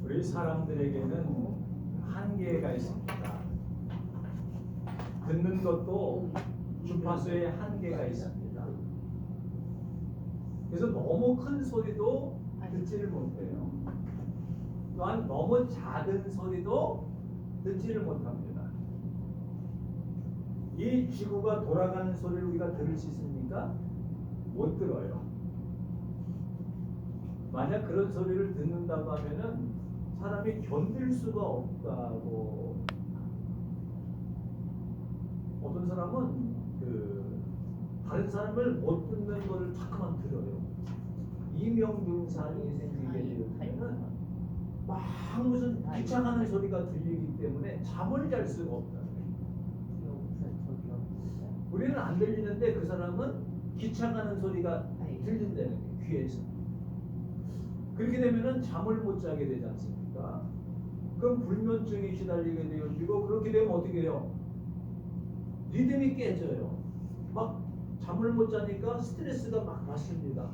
우리 사람들에게는 한계가 있습니다. 듣는 것도 주파수에 한계가 있습니다. 그래서 너무 큰 소리도 듣지를 못해요. 또한 너무 작은 소리도 듣지를 못합니다. 이 지구가 돌아가는 소리를 우리가 들을 수 있습니까? 못 들어요. 만약 그런 소리를 듣는다고 하면은 사람이 견딜 수가 없다고. 어떤 사람은 다른 사람을 못 듣는 거를 자꾸만 들어요. 이명균상이 생기게 되면은 막 무슨 귀찮아하는 소리가 들리기 때문에 잠을 잘 수가 없다. 우리는 안 들리는데 그 사람은 귀찮아하는 소리가 들린다는 거예요. 귀에서. 그렇게 되면은 잠을 못 자게 되지 않습니까? 그럼 불면증이 시달리게 되어지고, 그렇게 되면 어떻게 해요? 리듬이 깨져요. 막 잠을 못 자니까 스트레스가 막 받습니다.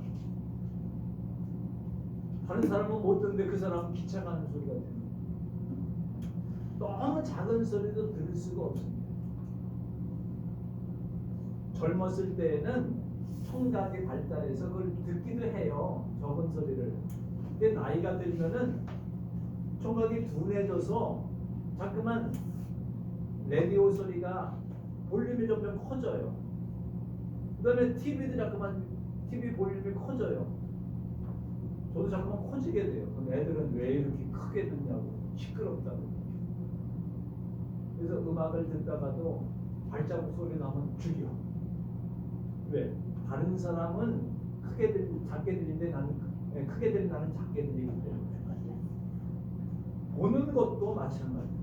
다른 사람은 못 듣는데 그 사람은 귀찮아하는 소리가 됩니다. 너무 작은 소리도 들을 수가 없습니다. 젊었을 때에는 청각이 발달해서 그걸 듣기도 해요. 적은 소리를. 근데 나이가 들면은 청각이 둔해져서 자꾸만 라디오 소리가 볼륨이 점점 커져요. 그 다음에 TV도 자꾸만 TV 볼륨이 커져요. 저도 자꾸만 커지게 돼요. 그럼 애들은 왜 이렇게 크게 듣냐고, 시끄럽다고. 그래서 음악을 듣다가도 발자국 소리 나면 죽여. 왜? 다른 사람은 작게 들리는데 나는 크게 들리는 나는 작게 들리기 때문에. 보는 것도 마찬가지예요.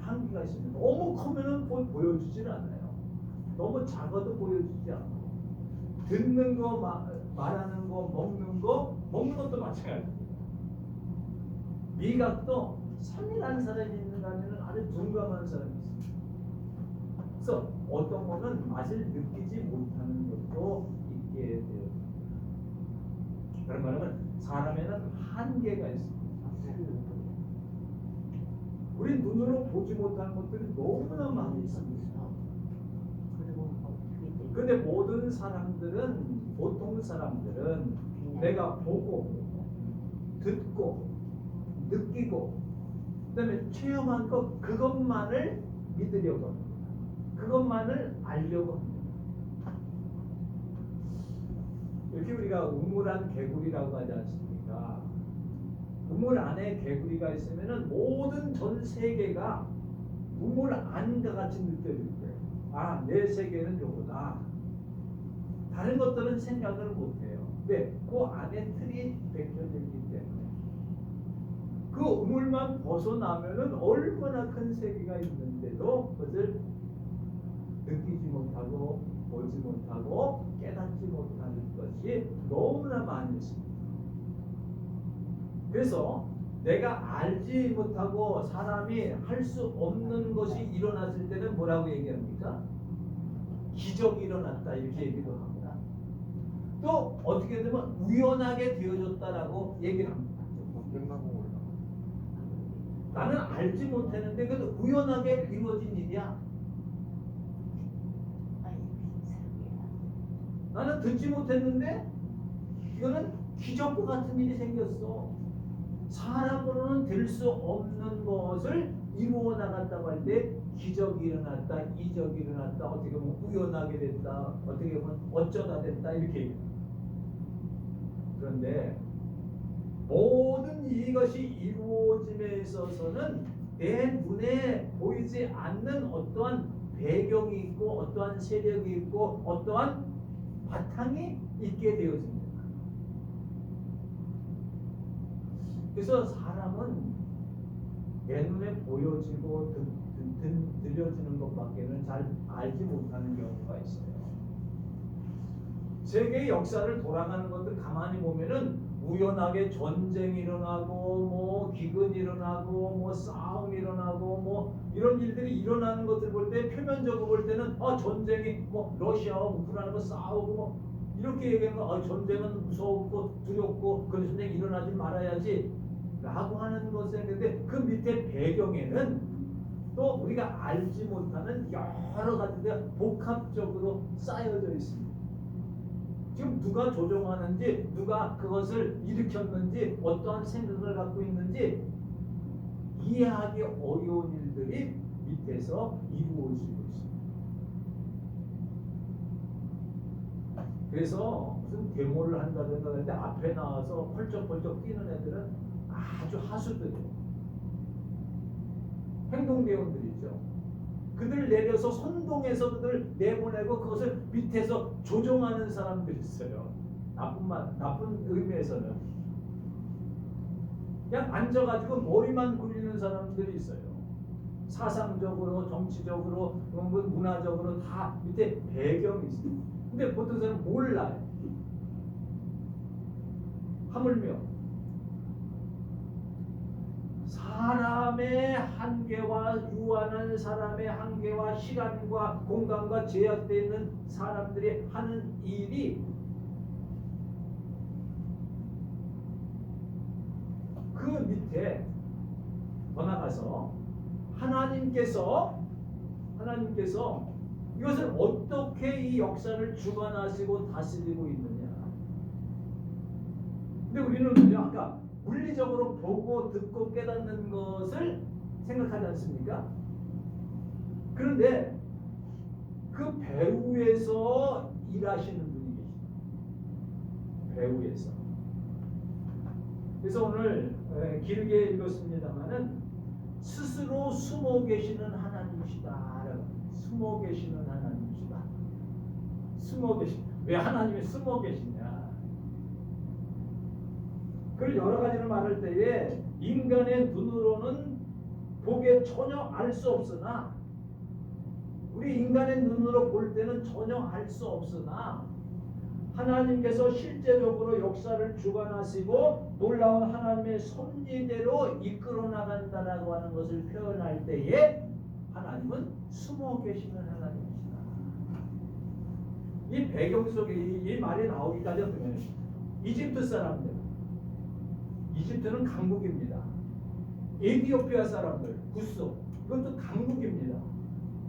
한계가 있습니다. 너무 크면은 보여주질 않아요. 너무 작아도 보여주지 않고. 듣는 거, 말하는 거, 먹는 것도 마찬가지예요. 미각도 섬이라는 사람이 있는가 하면 아주 둔감한 사람이 있어요. 그래서 어떤 거는 맛을 느끼지 못하는 것도 있게 돼요. 그런 말하면 사람에는 한계가 있습니다. 우리 눈으로 보지 못하는 것들이 너무나 많이 있습니다. 근데 모든 사람들은, 보통 사람들은 내가 보고, 듣고, 느끼고, 그 다음에 체험한 것, 그것만을 믿으려고 합니다. 그것만을 알려고 합니다. 이렇게 우리가 우물안 개구리라고 하지 않습니까? 우물 안에 개구리가 있으면은 모든 전 세계가 우물 안과 같이 느껴질 거예요. 아, 내 세계는 요거다. 다른 것들은 생각을 못해요. 왜? 그 안에 틀이 베껴지기 때문에. 그 우물만 벗어나면은 얼마나 큰 세계가 있는데도 그것을 느끼지 못하고 보지 못하고 깨닫지 못하는 것이 너무나 많이 있습니다. 그래서 내가 알지 못하고 사람이 할 수 없는 것이 일어났을 때는 뭐라고 얘기합니까? 기적이 일어났다 이렇게 얘기도 합니다. 또 어떻게 되면 우연하게 되어졌다라고 얘기를 합니다. 나는 알지 못했는데 그래도 우연하게 이루어진 일이야. 나는 듣지 못했는데 이거는 기적과 같은 일이 생겼어. 사람으로는 될 수 없는 것을 이루어 나갔다고 할 때 기적이 일어났다, 이적이 일어났다, 어떻게 보면 우연하게 됐다, 어떻게 보면 어쩌다 됐다 이렇게 얘기합니다. 그런데 모든 이것이 이루어짐에 있어서는 내 눈에 보이지 않는 어떠한 배경이 있고 어떠한 세력이 있고 어떠한 바탕이 있게 되어집니다. 그래서 사람은 내 눈에 보여지고 들려지는 것밖에는 잘 알지 못하는 경우가 있어요. 세계의 역사를 돌아가는 것들 가만히 보면은 우연하게 전쟁이 일어나고 뭐 기근이 일어나고 뭐 싸움이 일어나고 뭐 이런 일들이 일어나는 것들 볼 때 표면적으로 볼 때는 전쟁이 뭐 러시아와 우크라이나가 싸우고 뭐 이렇게 얘기하면 전쟁은 무섭고 두렵고 그런 전쟁이 일어나지 말아야지 라고 하는 것에 근데 그 밑에 배경에는 또 우리가 알지 못하는 여러 가지가 복합적으로 쌓여져 있습니다. 지금 누가 조종하는지, 누가 그것을 일으켰는지, 어떠한 생각을 갖고 있는지 이해하기 어려운 일들이 밑에서 이루어지고 있습니다. 그래서 무슨 데모를 한다든가 하는데 앞에 나와서 펄쩍펄쩍 뛰는 애들은 아주 하수들이에요. 행동대원들이죠. 그들 내려서 선동해서 그들 내보내고 그것을 밑에서 조종하는 사람들이 있어요. 나쁜 의미에서는 그냥 앉아가지고 머리만 굴리는 사람들이 있어요. 사상적으로, 정치적으로, 문화적으로 다 밑에 배경이 있어요. 근데 보통 사람은 몰라요. 하물며 사람의 한계와 유한한 사람의 한계와 시간과 공간과 제약되어 있는 사람들이 하는 일이 그 밑에 더 나가서 하나님께서 이것을 어떻게 이 역사를 주관하시고 다스리고 있느냐. 근데 우리는 아까 물리적으로 보고 듣고 깨닫는 것을 생각하지 않습니까? 그런데 그 배후에서 일하시는 분이 계십니다. 배후에서. 그래서 오늘 길게 읽었습니다마는 스스로 숨어 계시는 하나님이시다. 숨어 계시는 하나님이시다. 숨어 계신. 왜 하나님이 숨어 계시냐? 그걸 여러 가지로 말할 때에 인간의 눈으로는 보기에 전혀 알 수 없으나 우리 인간의 눈으로 볼 때는 전혀 알 수 없으나 하나님께서 실제적으로 역사를 주관하시고 놀라운 하나님의 섭리대로 이끌어 나간다라고 하는 것을 표현할 때에 하나님은 숨어 계시는 하나님이시다. 이 배경 속에 이 말이 나오기까지 어떻게 이집트 사람들, 이집트는 강국입니다. 에티오피아 사람들, 구소, 이것도 강국입니다.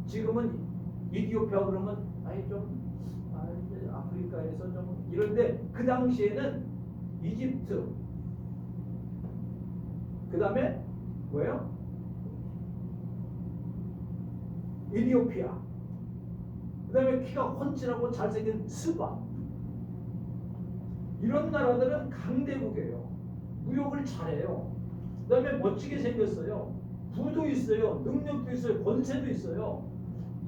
지금은 에티오피아 그러면 이제 아프리카에서 좀 이런데 그 당시에는 이집트, 그 다음에 뭐예요? 에티오피아, 그 다음에 키가 훤칠하고 잘생긴 스바, 이런 나라들은 강대국이에요. 무역을 잘해요. 그 다음에 멋지게 생겼어요. 부도 있어요. 능력도 있어요. 권세도 있어요.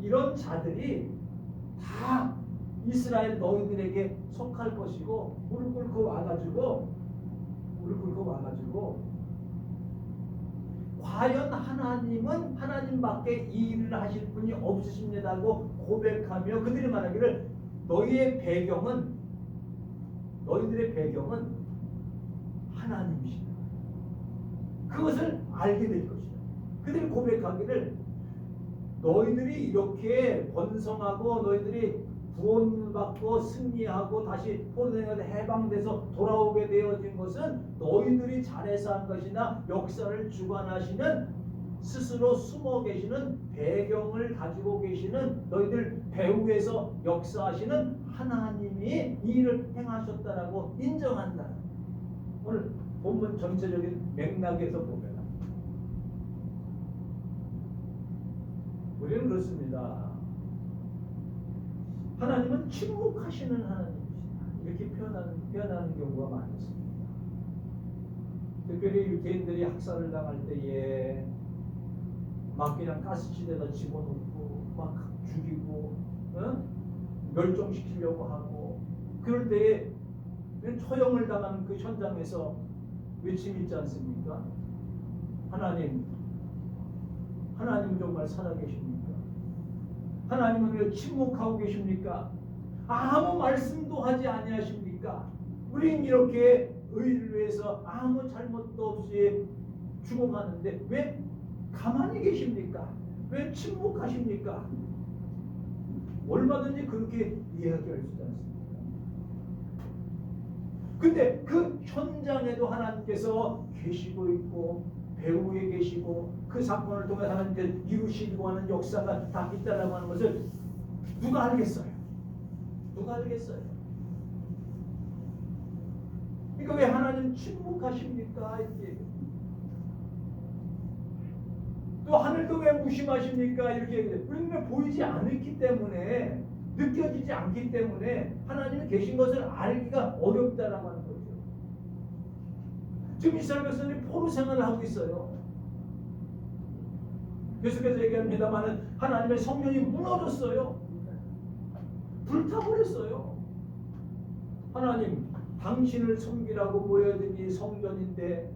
이런 자들이 다 이스라엘 너희들에게 속할 것이고 무릎 꿇고 와가지고 과연 하나님은 하나님밖에 이 일을 하실 분이 없으십니다고 고백하며 그들이 말하기를 너희들의 배경은 하나님이시다. 그것을 알게 될 것이다. 그들이 고백하기를 너희들이 이렇게 번성하고 너희들이 구원받고 승리하고 다시 포로되어 해방돼서 돌아오게 되어진 것은 너희들이 잘해서 한 것이나 역사를 주관하시는 스스로 숨어 계시는 배경을 가지고 계시는 너희들 배후에서 역사하시는 하나님이 이 일을 행하셨다라고 인정한다. 오늘 본문 전체적인 맥락에서 보면 우리는 그렇습니다. 하나님은 침묵하시는 하나님이시다. 이렇게 표현하는 경우가 많습니다. 특별히 유대인들이 학살을 당할 때에 막 그냥 가스실에다 집어넣고 막 죽이고 멸종시키려고 하고 그럴 때에 처형을 당하는 그 현장에서 외침이 있지 않습니까? 하나님은 정말 살아계십니까? 하나님은 왜 침묵하고 계십니까? 아무 말씀도 하지 아니하십니까? 우린 이렇게 의를 위해서 아무 잘못도 없이 죽어가는데 왜 가만히 계십니까? 왜 침묵하십니까? 얼마든지 그렇게 이야기할 수 있습니다. 근데 그 현장에도 하나님께서 계시고 있고 배후에 계시고 그 사건을 통해 하나님께서 이루시려고 하는 역사가 다 있다라고 하는 것을 누가 알겠어요? 누가 알겠어요? 그러니까 왜 하나님 침묵하십니까? 이게 또 하늘도 왜 무심하십니까? 이렇게 우리는 보이지 않기 때문에 느껴지지 않기 때문에 하나님이 계신 것을 알기가 어렵다라고 하는 거죠. 지금 이스라엘 백성들이 포로 생활을 하고 있어요. 계속해서 얘기합니다만 하나님의 성령이 무너졌어요. 불타버렸어요. 하나님 당신을 섬기라고 보여드린 성전인데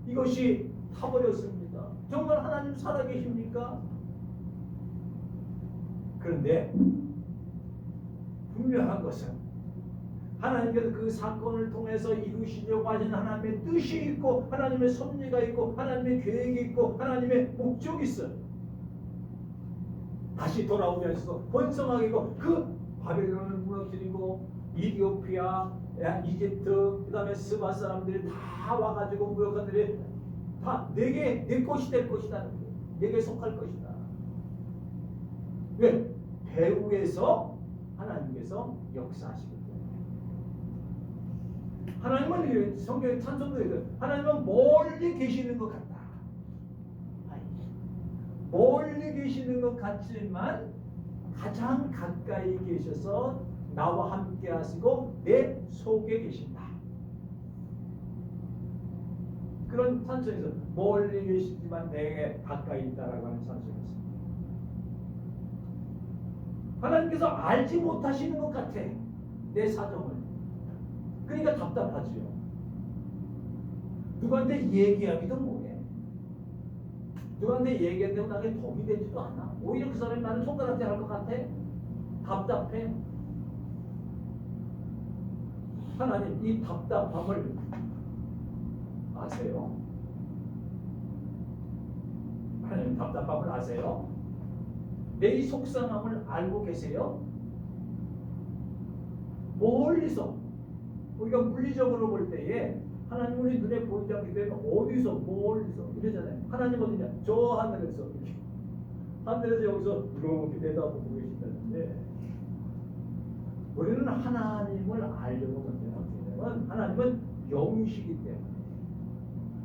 이것이 타버렸습니다. 정말 하나님 살아계십니까? 그런데 분명한 것은 하나님께서 그 사건을 통해서 이루시려고 하신 하나님의 뜻이 있고 하나님의 섭리가 있고 하나님의 계획이 있고 하나님의 목적이 있어요. 다시 돌아오면서 번성하게 있고 그 바벨론을 무너뜨리고 이디오피아, 이집트, 그 다음에 스바 사람들이 다 와가지고 무역관들이 다 내게 내 것이 될 것이다. 내게 속할 것이다. 왜? 배후에서 하나님께서 역사하시기 때문에. 하나님은 성경의 찬송도 있어요. 하나님은 멀리 계시는 것 같다. 멀리 계시는 것 같지만 가장 가까이 계셔서 나와 함께 하시고 내 속에 계신다. 그런 찬송에서 멀리 계시지만 내게 가까이 있다라고 하는 찬송이었습니다. 하나님께서 알지 못하시는 것 같아. 내 사정을. 그러니까 답답하지요. 누구한테 얘기하기도 뭐해. 누구한테 얘기한다고 나에게 도움이 되지도 않아. 오히려 그 사람이 나를 손가락질 할 것 같아. 답답해. 하나님 이 답답함을 아세요? 하나님 답답함을 아세요? 내 이 속상함을 알고 계세요? 멀리서 우리가 물리적으로 볼 때에 하나님 우리 눈에 보이지 않기 때문에 어디서 멀리서 이러잖아요. 하나님 어디냐? 저 하늘에서 이렇게 하늘에서 여기서 이렇게 내다보고 계신다는데 우리는 하나님을 알려고 먼저 어떻게 되면 하나님은 영이시기 때문에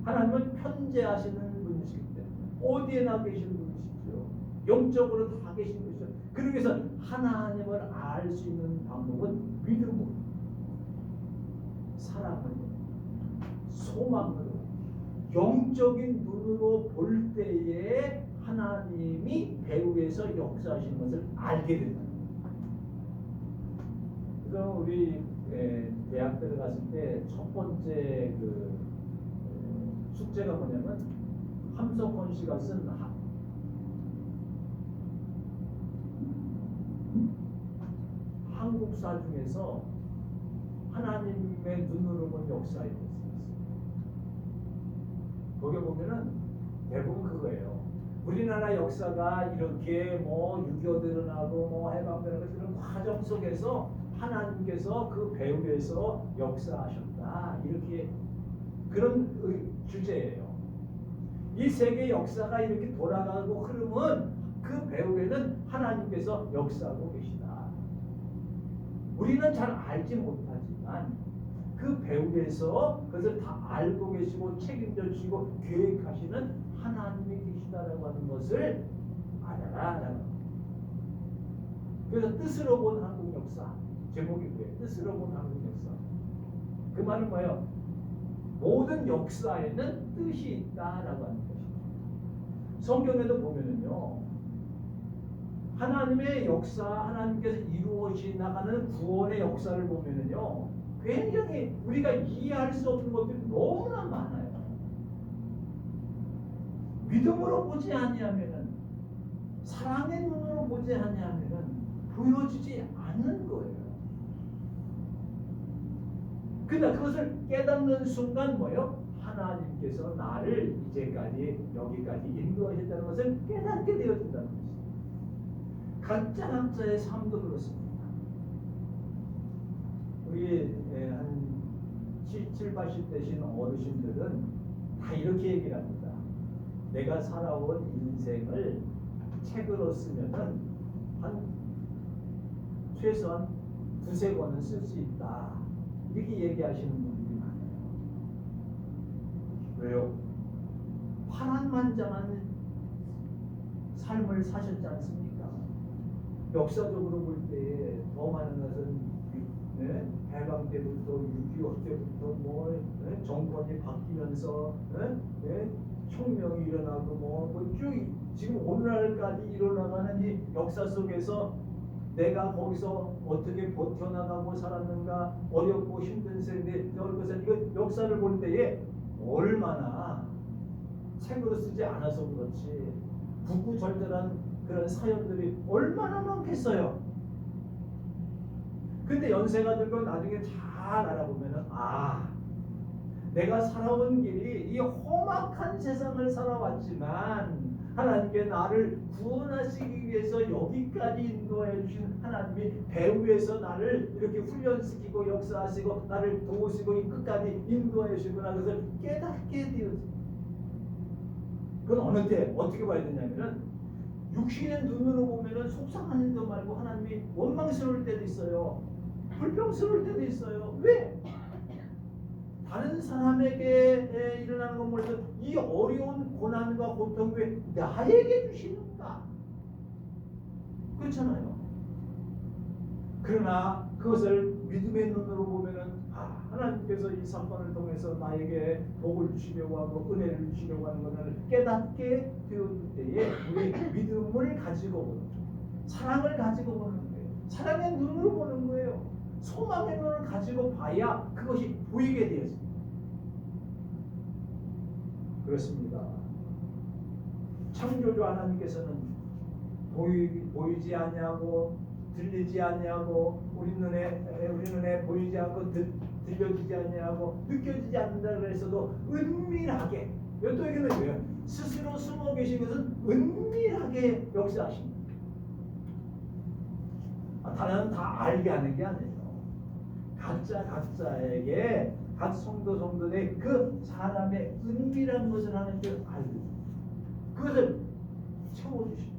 하나님은 편재하시는 분이시기 때문에 어디에나 계시는 분이시죠. 영적으로 다 계신 분이죠. 그러기 위해서 하나님을 알 수 있는 방법은 믿음으로 사랑으로 소망으로 영적인 눈으로 볼 때에 하나님이 배후에서 역사하시는 것을 알게 된다. 그래서 우리 대학 들어갔을 때 첫 번째 그 숙제가 뭐냐면 함석헌 씨가 쓴 한국사 중에서 하나님의 눈으로 본 역사에 대해서 거기 보면은 대부분 그거예요. 우리나라 역사가 이렇게 뭐 6.25 일어나고 뭐 해방 일어나고 그런 과정 속에서 하나님께서 그 배후에서 역사하셨다. 이렇게 그런 주제예요. 이 세계 역사가 이렇게 돌아가고 흐름은 그 배후에는 하나님께서 역사하고 계시다. 우리는 잘 알지 못하지만 그 배후에서 그것을 다 알고 계시고 책임져 주시고 계획하시는 하나님이 계시다라고 하는 것을 알아라. 그래서 뜻으로 본 한국 역사 제목이 뭐예요? 뜻으로 본 한국 역사. 그 말은 뭐예요? 모든 역사에는 뜻이 있다라고 하는 것입니다. 성경에도 보면은요. 하나님의 역사, 하나님께서 이루어지 나가는 구원의 역사를 보면은요. 굉장히 우리가 이해할 수 없는 것들이 너무나 많아요. 믿음으로 보지 아니하면은 사랑의 눈으로 보지 아니하면은 보여지지 않는 거예요. 그러나 그것을 깨닫는 순간 뭐예요? 하나님께서 나를 이제까지 여기까지 인도하셨다는 것을 깨닫게 되어진다는 것이죠. 각자의 삶도 그렇습니다. 우리 한 7, 80대신 어르신들은 다 이렇게 얘기를 합니다. 내가 살아온 인생을 책으로 쓰면은 한 최소한 두세 권은 쓸 수 있다. 이렇게 얘기하시는 분들이 많아요. 왜요? 파란만장한 삶을 사셨지 않습니까? 역사적으로 볼 때 더 많은 것은 네? 해방 때부터 6.25 때부터 뭐 네? 정권이 바뀌면서 네? 혁명이 일어나고 쭉 지금 오늘날까지 일어나가는 이 역사 속에서 내가 거기서 어떻게 버텨나가고 살았는가, 어렵고 힘든 세대 것은 이거 역사를 볼 때에 얼마나 책으로 쓰지 않아서 그렇지 구구절절한 그런 사연들이 얼마나 많겠어요. 근데 연세가 들고 나중에 잘 알아보면은 내가 살아온 길이 이 험악한 세상을 살아왔지만 하나님께 나를 구원하시기 위해서 여기까지 인도해 주신 하나님이 배후에서 나를 이렇게 훈련시키고 역사하시고 나를 도우시고 이 끝까지 인도해 주시구나. 그것을 깨닫게 되었습니다. 그건 어느 때 어떻게 봐야 되냐면은 육신의 눈으로 보면은 속상한 일도 말고 하나님이 원망스러울 때도 있어요. 불평스러울 때도 있어요. 왜? 다른 사람에게 일어나는 건 몰라도 이 어려운 고난과 고통을 왜 나에게 주시는가? 그렇잖아요. 그러나 그것을 믿음의 눈으로 보면은 하나님께서 이 사건을 통해서 나에게 복을 주시려고 하고 은혜를 주시려고 하는 것을 깨닫게 되었을 때에 우리 믿음을 가지고 보는 거예요. 사랑을 가지고 보는 거예요. 사랑의 눈으로 보는 거예요. 소망의 눈을 가지고 봐야 그것이 보이게 되었습니다. 그렇습니다. 창조주 하나님께서는 보이지 아니하고 들리지 아니하고 우리 눈에 보이지 않고 들려지지 아니하고 느껴지지 않는다 그래서도 은밀하게 또 얘기는 뭐예요? 스스로 숨어 계신 것은 은밀하게 역사하십니다. 다른 다 알게 하는 게 아니에요. 각자에게 각 성도들의 그 사람의 은밀한 것을 하나님께서 알고 그것을 채워주십니다.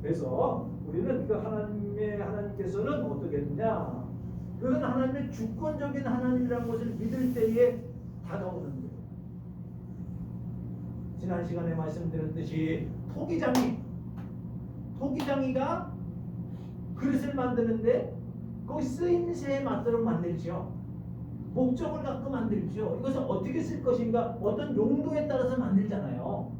그래서 우리는 그 하나님께서는 어떻게 했냐? 그것은 하나님의 주권적인 하나님이라는 것을 믿을 때에 다가오는 거예요. 지난 시간에 말씀드렸듯이 토기장이가 그릇을 만드는데 그 쓰임새에 맞도록 만들죠. 목적을 갖고 만들죠. 이것을 어떻게 쓸 것인가, 어떤 용도에 따라서 만들잖아요.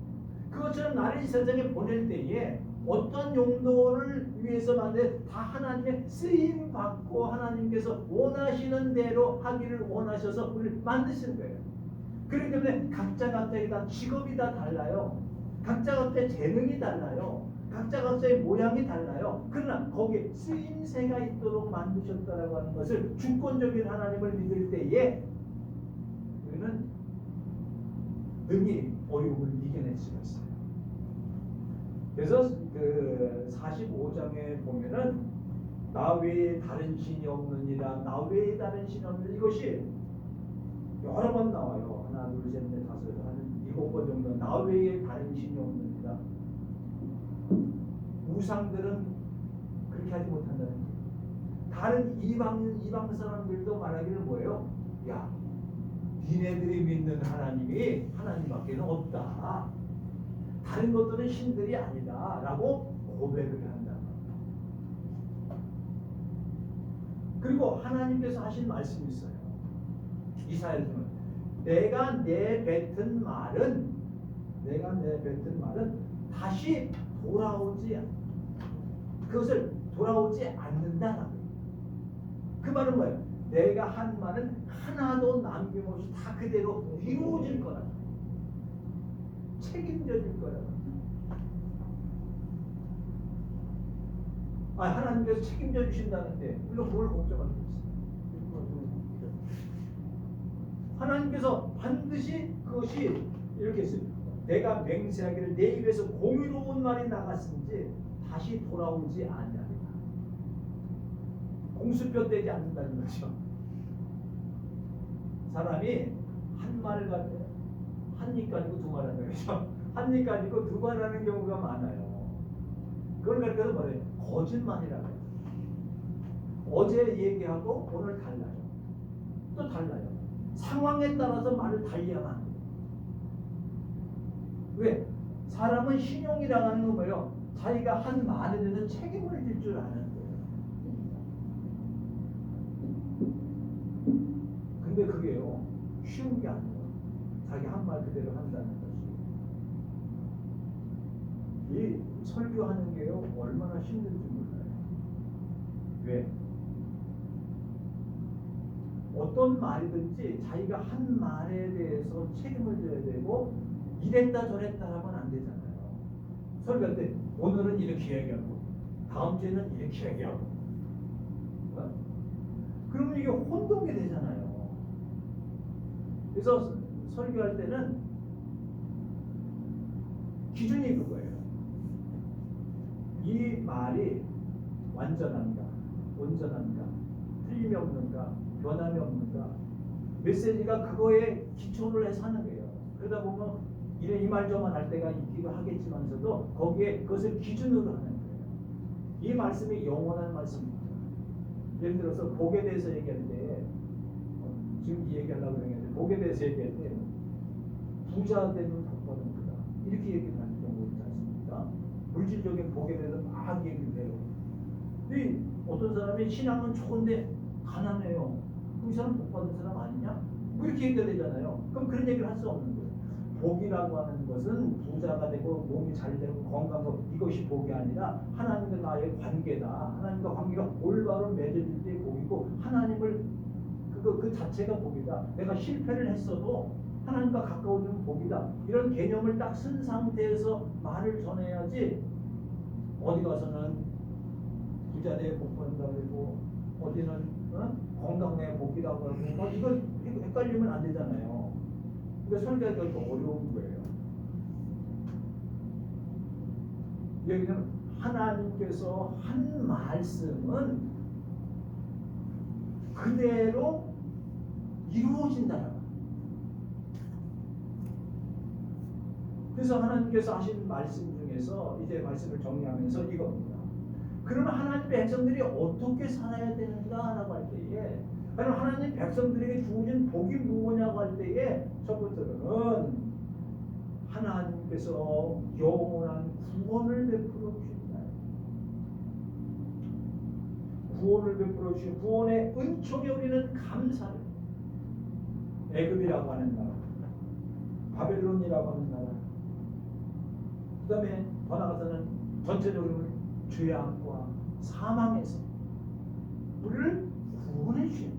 그것처럼 나를 이 세상에 보낼 때에 어떤 용도를 위해서 만든 다 하나님의 쓰임 받고 하나님께서 원하시는 대로 하기를 원하셔서 우리를 만드신 거예요. 그렇기 때문에 각자의 다 직업이 다 달라요. 각자의 재능이 달라요. 각자의 모양이 달라요. 그러나 거기에 쓰임새가 있도록 만드셨다라고 하는 것을 주권적인 하나님을 믿을 때에 우리는 능히 어려움을 이겨낼 수가 있어요. 그래서 그 45장에 보면은 나 외에 다른 신이 없느니라, 나 외에 다른 신이 없느니라, 이것이 여러 번 나와요. 하나, 둘, 셋, 넷, 다섯, 한 7번 정도. 나 외에 다른 신이 없느니라. 우상들은 그렇게 하지 못한다는 거예요. 다른 이방 사람들도 말하기를 뭐예요? 야, 니네들이 믿는 하나님이 하나님밖에는 없다. 다른 것들은 신들이 아니다 라고 고백을 한다. 그리고 하나님께서 하신 말씀이 있어요. 이사야서는 내가 내뱉은 말은 다시 그것을 돌아오지 않는다라고. 그 말은 뭐예요? 내가 한 말은 하나도 남김없이 다 그대로 이루어질 거라. 책임져질 거라. 하나님께서 책임져 주신다는데 우리가 뭘 걱정하고 있어요? 하나님께서 반드시 그것이 이렇게 했습니다. 내가 맹세하기를 내 입에서 공의로운 말이 나갔은지 다시 돌아오지 아니하리라. 공수표되지 않는다는 거죠. 사람이 한 말을 가지고 한 입 가지고 두 말 하는 거죠. 한 입 가지고 두 말 하는 경우가 많아요. 그걸 그래서 뭐래요? 거짓말이라고 해요. 어제 얘기하고 오늘 달라요. 또 달라요. 상황에 따라서 말을 달리하면 안 돼요. 왜? 사람은 신용이라고 하는 건 뭐예요? 자기가 한 말에 대해서 책임을 질 줄 아는 거예요. 근데 그게요, 쉬운 게 아니에요. 자기 한 말 그대로 한다는 것이. 이 설교하는 게요, 얼마나 힘든지 몰라요. 왜? 어떤 말이든지 자기가 한 말에 대해서 책임을 져야 되고, 이랬다 저랬다 하면 안 되잖아요. 설교할 때 오늘은 이렇게 얘기하고 다음 주에는 이렇게 얘기하고, 어? 그러면 이게 혼동이 되잖아요. 그래서 설교할 때는 기준이 그거예요. 이 말이 완전한가, 온전한가, 틀림이 없는가, 변함이 없는가, 메시지가 그거에 기초를 해서 하는 거예요. 그러다 보면 이 말 저 말 할 때가 있기도 하겠지만서도 거기에 그것을 기준으로 하는 거예요. 이 말씀이 영원한 말씀입니다. 예를 들어서 복에 대해서 얘기할 때, 지금 이 얘기하려고 했는데 복에 대해서 얘기할 때 부자 되면 복 받는 거다, 이렇게 얘기하는 경우 있지 않습니까? 물질적인 복에 대해서 막 얘기를 해요. 근데 어떤 사람이 신앙은 좋은데 가난해요. 그 사람 복 받는 사람 아니냐? 뭐 이렇게 얘기가 되잖아요. 그럼 그런 얘기를 할 수 없는 거예요. 복이라고 하는 것은 부자가 되고 몸이 잘 되고 건강하고 이것이 복이 아니라 하나님과 나의 관계다. 하나님과 관계가 올바로 맺어질 때 복이고, 하나님을 그 자체가 복이다. 내가 실패를 했어도 하나님과 가까워지는 복이다. 이런 개념을 딱 쓴 상태에서 말을 전해야지, 어디 가서는 부자 내 복 받는다고 그러고 어디는 건강 내 복이라고 하고 이거 헷갈리면 안 되잖아요. 그러니까 설교하기가 좀 어려운 거예요. 왜냐하면 하나님께서 한 말씀은 그대로 이루어진다. 그래서 하나님께서 하신 말씀 중에서 이제 말씀을 정리하면서 이겁니다. 그러면 하나님 백성들이 어떻게 살아야 되는가라고 할 때에, 그럼 하나님 백성들에게 주어진 복이 무엇냐고 할 때에 첫 번째로는 하나님께서 영원한 구원을 베풀어 주신다. 구원을 베풀어 주신 구원의 은총에 우리는 감사를. 애굽이라고 하는 나라, 바벨론이라고 하는 나라, 그 다음에 더 나아가서는 전체적으로 죄악과 사망에서 우리를 구원해 주신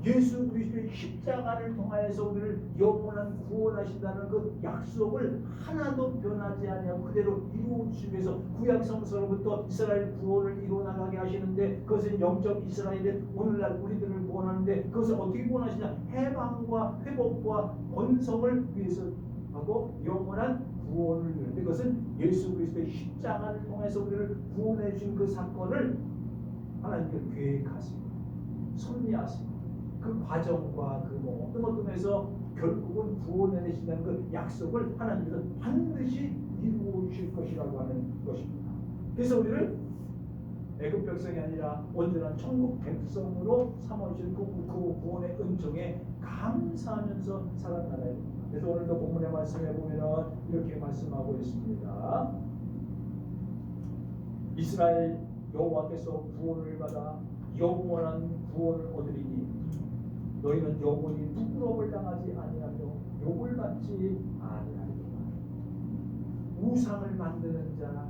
예수 그리스도의 십자가를 통하여서 우리를 영원한 구원하신다는 그 약속을 하나도 변하지 아니하고 그대로 이루어 주시기 위해서 구약 성서로부터 이스라엘 구원을 이루어 나가게 하시는데, 그것은 영적 이스라엘의 오늘날 우리들을 구원하는데, 그것을 어떻게 구원하시냐? 해방과 회복과 번성을 위해서 하고 영원한 구원을 위하는데, 그것은 예수 그리스도의 십자가를 통해서 우리를 구원해 주신 그 사건을 하나님께서 계획하시고 섭리하시고 그 과정과 그 어떤 것 통해서 결국은 구원해내신다는 그 약속을 하나님께서 반드시 이루어 주실 것이라고 하는 것입니다. 그래서 우리를 애굽 백성이 아니라 온전한 천국 백성으로 삼아주신 그 구원의 은총에 감사하면서 살아나가야 됩니다. 그래서 오늘도 본문의 말씀에 보면 이렇게 말씀하고 있습니다. 이스라엘 여호와께서 구원을 받아 영원한 구원을 얻으리니 너희는 영원히 부끄러움을 당하지 아니하며 욕을 받지 아니하리라. 우상을 만드는 자,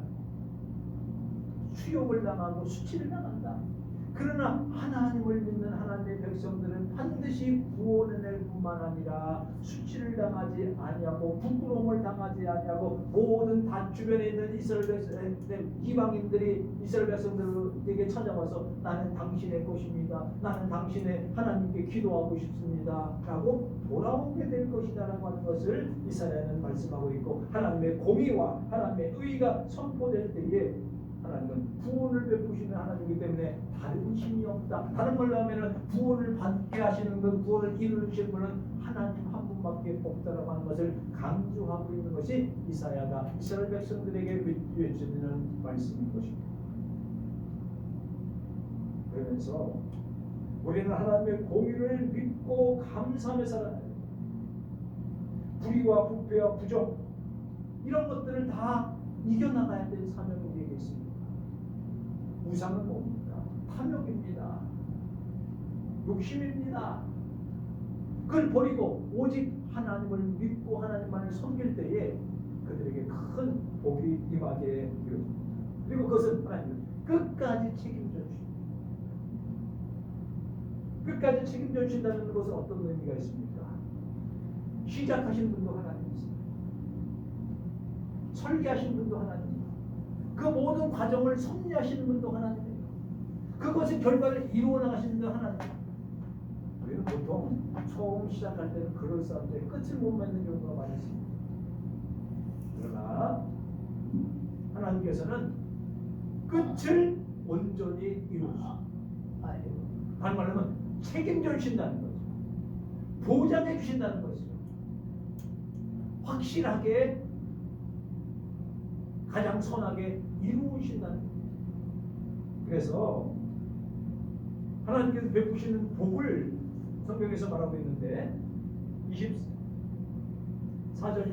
수욕을 당하고 수치를 당한다. 그러나 하나님을 믿는 하나님의 백성들은 반드시 구원을 낼 뿐만 아니라 수치를 당하지 아니하고 부끄러움을 당하지 아니하고, 모든 다 주변에 있는 이스라엘 백성, 이방인들이 이스라엘 백성들에게 찾아와서 나는 당신의 것입니다, 나는 당신의 하나님께 기도하고 싶습니다 라고 돌아오게 될 것이다 라고 하는 것을 이사야는 말씀하고 있고, 하나님의 공의와 하나님의 의가 선포될 때에 하나님은 구원을 베푸시는 하나님이기 때문에 다른 신이 없다. 다른 말로 하면은 구원을 받게 하시는 분, 구원을 이루실 분은 하나님 한 분밖에 없다라고 하는 것을 강조하고 있는 것이 이사야가 이스라엘 백성들에게 외치는 말씀인 것입니다. 그러면서 우리는 하나님의 공의를 믿고 감사하며 살아야 해요. 불의와 부패와 부정 이런 것들을 다 이겨나가야 될 사명이 우리에게 있습니다. 우상은 뭡니까? 탐욕입니다. 욕심입니다. 그걸 버리고 오직 하나님을 믿고 하나님만을 섬길 때에 그들에게 큰 복이 임하게 되어집니다. 그리고 그것은 하나님은 끝까지 책임져 주십니다. 끝까지 책임져 주신다는 것은 어떤 의미가 있습니까? 시작하신 분도 하나님이십니다. 설계하신 분도 하나님입니다. 그 모든 과정을 섭리하시는 분도 하나님이에요. 그것의 결과를 이루어 나가시는 분도 하나님입니다. 우리는 보통 처음 시작할 때는 그럴싸한데 끝을 못 맺는 경우가 많이 있습니다. 그러나 하나님께서는 끝을 온전히 이루십니다. 다른 말로 하면 책임져 주신다는 거죠. 보장해 주신다는 거죠. 확실하게 가장 선하게 이루신다는 거죠. 그래서 하나님께서 베푸시는 복을 성경에서 말하고 있는데 24절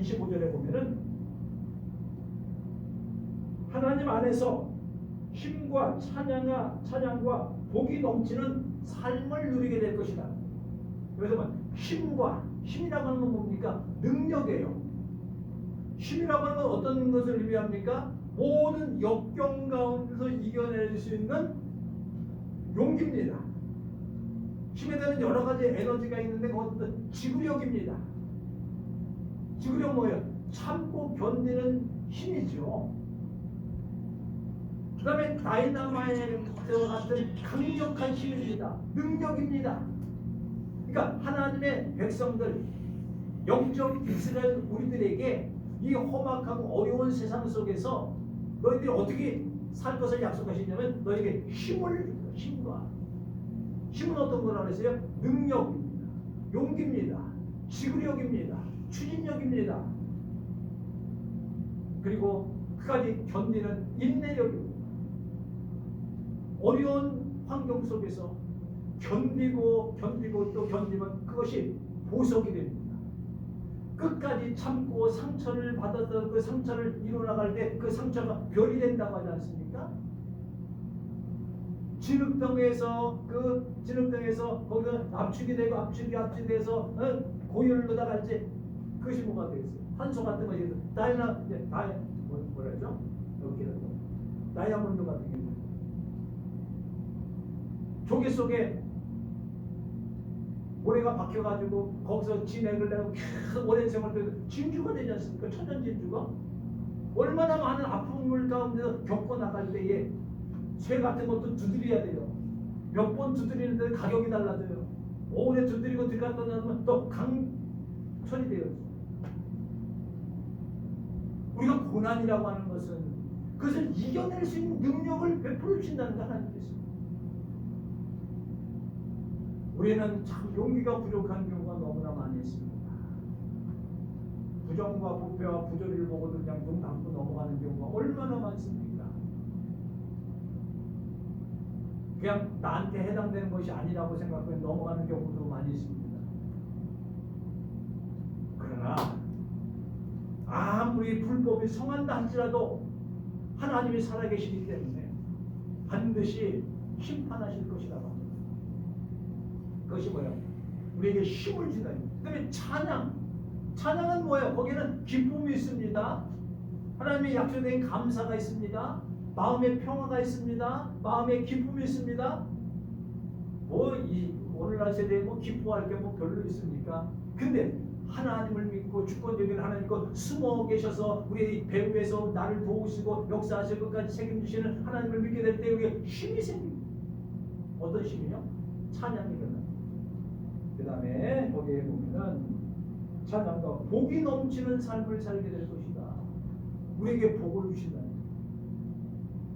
25절에 보면은 하나님 안에서 힘과 찬양과 복이 넘치는 삶을 누리게 될 것이다. 그래서 힘이라고 하는 건 뭡니까? 능력이에요. 힘이라고 하는 건 어떤 것을 의미합니까? 모든 역경 가운데서 이겨낼 수 있는 용기입니다. 힘에 대한 여러 가지 에너지가 있는데 그것도 지구력입니다. 지구력 뭐예요? 참고 견디는 힘이죠. 그 다음에 다이나마이트와 같은 강력한 힘입니다. 능력입니다. 그러니까 하나님의 백성들, 영적 이스라엘 우리들에게 이 험악하고 어려운 세상 속에서 너희들이 어떻게 살 것을 약속하시냐면 너에게 힘을 줍니다. 힘은 어떤 거라고 했어요? 능력입니다. 용기입니다. 지구력입니다. 추진력입니다. 그리고 그까지 견디는 인내력입니다. 어려운 환경 속에서 견디고 또 견디면 그것이 보석이 됩니다. 끝까지 참고 상처를 받았던 그 상처를 이뤄나갈 때 그 상처가 별이 된다고 하지 않습니까? 진흙덩에서 거기서 압축이 돼서 고열을 넣어갈 때 그것이 뭐가 되겠어요? 탄소 같은 것이 뭐라죠? 여기는 다이아몬드 같은 게 조개 속에 모래가 박혀가지고 거기서 진액을 내고 오랜 세월을 진주가 되지 않습니까? 천연 진주가 얼마나 많은 아픔을 가운데서 겪고 나갈 때에 쇠 같은 것도 두드려야 돼요. 몇 번 두드리는데 가격이 달라져요. 오래 두드리고 들어갔다 나면 또 강철이 돼요. 우리가 고난이라고 하는 것은 그것을 이겨낼 수 있는 능력을 베풀어 주신다는 거 하나님께서. 우리는 참 용기가 부족한 경우가 너무나 많이 있습니다. 부정과 부패와 부조리를 보고도 그냥 눈 감고 넘어가는 경우가 얼마나 많습니까? 그냥 나한테 해당되는 것이 아니라고 생각하고 넘어가는 경우도 많이 있습니다. 그러나 아무리 불법이 성한다 할지라도 하나님이 살아계시기 때문에 반드시 심판하실 것이라고 합니다. 그것이 뭐예요? 우리에게 힘을 주다. 그다음에 찬양은 뭐예요? 거기는 기쁨이 있습니다. 하나님의 약속된 감사가 있습니다. 마음의 평화가 있습니다. 마음의 기쁨이 있습니다. 오늘날 세대에 기뻐할 게 별로 있습니까? 근데 하나님을 믿고 주권적인 하나님과 숨어 계셔서 우리 배후에서 나를 도우시고 역사하실 것까지 책임지시는 하나님을 믿게 될 때 여기에 힘이 생깁니다. 어떤 힘이요? 찬양이 일어나요. 그 다음에 거기에 보면은 찬양과 복이 넘치는 삶을 살게 될 것이다. 우리에게 복을 주신다.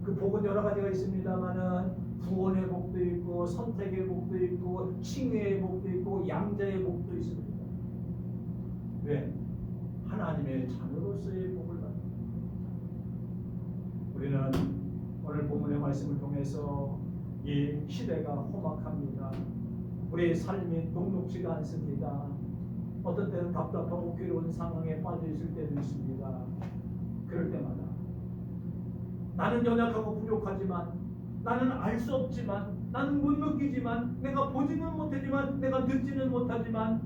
그 복은 여러 가지가 있습니다만은 구원의 복도 있고 선택의 복도 있고 칭의의 복도 있고 양자의 복도 있습니다. 왜? 하나님의 자녀로서의 복을 받는. 우리는 오늘 본문의 말씀을 통해서 이 시대가 험악합니다. 우리의 삶이 녹록지가 않습니다. 어떤 때는 답답하고 괴로운 상황에 빠져 있을 때도 있습니다. 그럴 때마다 나는 연약하고 부족하지만, 나는 알 수 없지만, 나는 못 느끼지만, 내가 보지는 못하지만, 내가 듣지는 못하지만,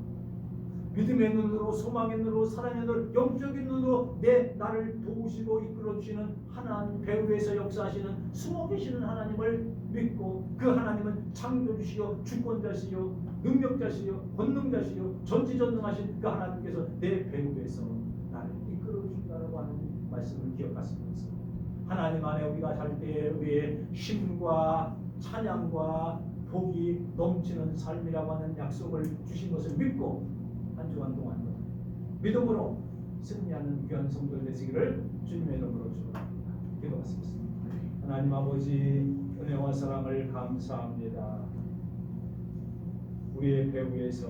믿음의 눈으로, 소망의 눈으로, 사랑의 눈으로, 영적인 눈으로 나를 도우시고 이끌어 주시는 하나님, 배후에서 역사하시는 숨어 계시는 하나님을 믿고, 그 하나님은 창조주시요 주권자시요 능력자시요 권능자시요 전지전능하신 그 하나님께서 내 배후에서 나를 이끌어 주신다라고 하는 말씀을 기억하시면서, 하나님 안에 우리가 살 때에 우리의 쉼과 찬양과 복이 넘치는 삶이라고 하는 약속을 주신 것을 믿고 한 주간 동안도 믿음으로 승리하는 귀한 성도들 되시기를 주님의 이름으로 축원합니다. 기도하시겠습니다. 하나님 아버지, 은혜와 사랑을 감사합니다. 우리의 배후에서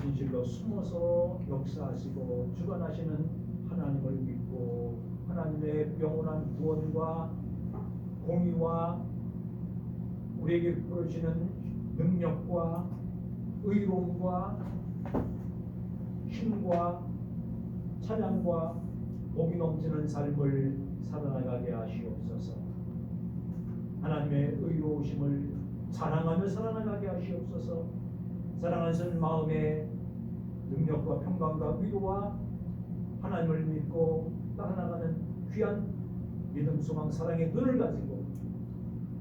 진실로 숨어서 역사하시고 주관하시는 하나님을 믿고, 하나님의 영원한 구원과 공의와 우리에게 부어주시는 능력과 의로움과 힘과 찬양과 복이 넘치는 삶을 살아나가게 하시옵소서. 하나님의 의로우심을 자랑하며 살아나가게 하시옵소서. 사랑하는 마음의 능력과 평강과 위로와 하나님을 믿고 따라나가는 귀한 믿음, 소망, 사랑의 눈을 가지고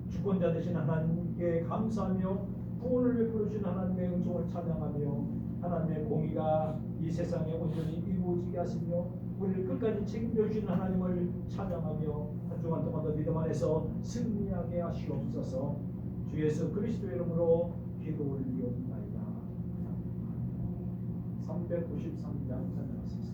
주권자 되신 하나님께 감사하며 구원을 베풀어 주신 하나님의 은총을 찬양하며 하나님의 공의가 이 세상에 온전히 이루어지게 하시며 우리를 끝까지 책임져 주신 하나님을 찬양하며 한 주간 동안 더 믿음 안에서 승리하게 하시옵소서. 주 예수 그리스도의 이름으로 기도 올리옵나이다. 393장 찬양하시겠습니다.